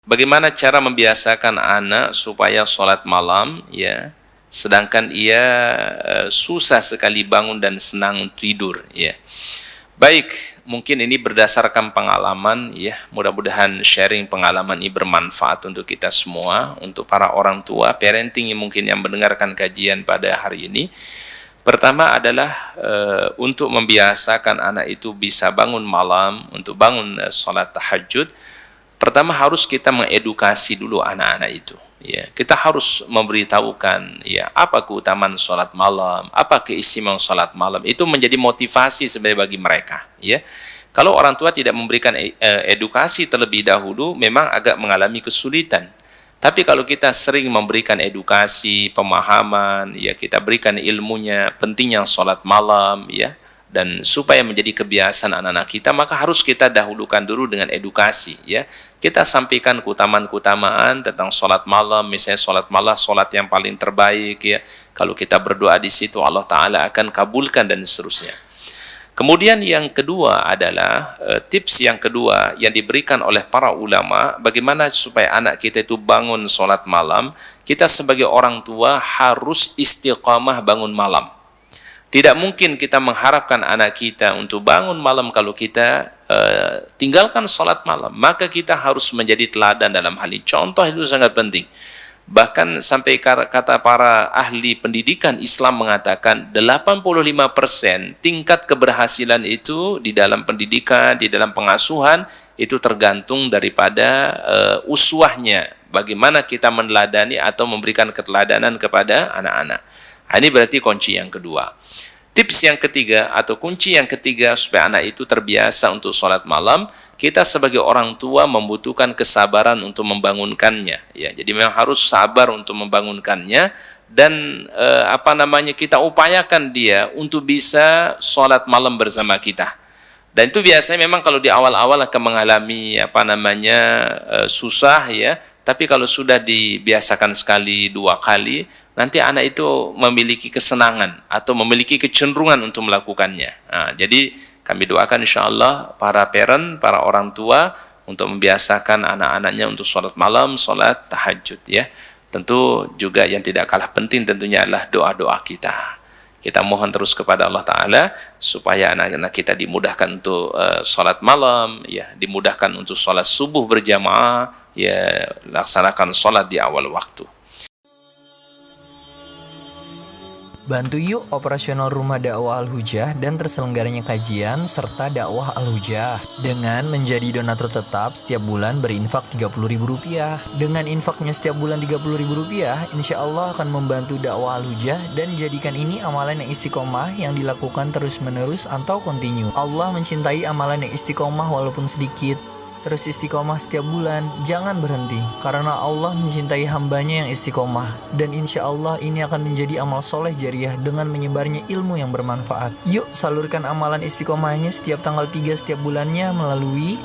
Bagaimana cara membiasakan anak supaya sholat malam, ya, sedangkan ia susah sekali bangun dan senang tidur, ya. Baik, mungkin ini berdasarkan pengalaman, ya. Mudah-mudahan sharing pengalaman ini bermanfaat untuk kita semua, untuk para orang tua, parenting yang mungkin yang mendengarkan kajian pada hari ini. Pertama adalah untuk membiasakan anak itu bisa bangun malam, untuk bangun sholat tahajud. Pertama harus kita mengedukasi dulu anak-anak itu. Ya, kita harus memberitahukan ya apa keutamaan sholat malam, apa keistimewaan sholat malam. Itu menjadi motivasi sebenarnya bagi mereka. Ya, kalau orang tua tidak memberikan edukasi terlebih dahulu, memang agak mengalami kesulitan. Tapi kalau kita sering memberikan edukasi, pemahaman, ya kita berikan ilmunya, pentingnya sholat malam, ya, dan supaya menjadi kebiasaan anak-anak kita, maka harus kita dahulukan dulu dengan edukasi, ya. Kita sampaikan keutamaan-keutamaan tentang sholat malam, misalnya sholat malam, sholat yang paling terbaik, ya. Kalau kita berdoa di situ, Allah Ta'ala akan kabulkan dan seterusnya. Kemudian yang kedua adalah tips yang kedua yang diberikan oleh para ulama, bagaimana supaya anak kita itu bangun sholat malam. Kita sebagai orang tua harus istiqamah bangun malam. Tidak mungkin kita mengharapkan anak kita untuk bangun malam kalau kita tinggalkan sholat malam. Maka kita harus menjadi teladan dalam hal ini. Contoh itu sangat penting. Bahkan sampai kata para ahli pendidikan Islam mengatakan 85% tingkat keberhasilan itu di dalam pendidikan, di dalam pengasuhan, itu tergantung daripada uswahnya. Bagaimana kita meneladani atau memberikan keteladanan kepada anak-anak. Ini berarti kunci yang kedua. Tips yang ketiga atau kunci yang ketiga supaya anak itu terbiasa untuk sholat malam, kita sebagai orang tua membutuhkan kesabaran untuk membangunkannya. Ya, jadi memang harus sabar untuk membangunkannya dan kita upayakan dia untuk bisa sholat malam bersama kita. Dan itu biasanya memang kalau di awal-awal akan mengalami susah, ya. Tapi kalau sudah dibiasakan sekali, dua kali, nanti anak itu memiliki kesenangan atau memiliki kecenderungan untuk melakukannya. Nah, jadi kami doakan insyaAllah para parent, para orang tua untuk membiasakan anak-anaknya untuk sholat malam, sholat tahajud, ya. Tentu juga yang tidak kalah penting tentunya adalah doa-doa kita. Kita mohon terus kepada Allah Ta'ala supaya anak-anak kita dimudahkan untuk sholat malam, ya, dimudahkan untuk sholat subuh berjamaah, ya, laksanakan sholat di awal waktu. Bantu yuk operasional Rumah Dakwah Al-Hujah dan terselenggaranya kajian serta dakwah Al-Hujah dengan menjadi donatur tetap setiap bulan berinfak Rp30.000. Dengan infaknya setiap bulan Rp30.000, insya Allah akan membantu dakwah Al-Hujah dan jadikan ini amalan yang istiqomah yang dilakukan terus-menerus atau kontinu. Allah mencintai amalan yang istiqomah walaupun sedikit. Terus istiqomah setiap bulan, jangan berhenti. Karena Allah mencintai hambanya yang istiqomah. Dan insya Allah ini akan menjadi amal soleh jariah dengan menyebarnya ilmu yang bermanfaat. Yuk salurkan amalan istiqomahnya setiap tanggal 3 setiap bulannya melalui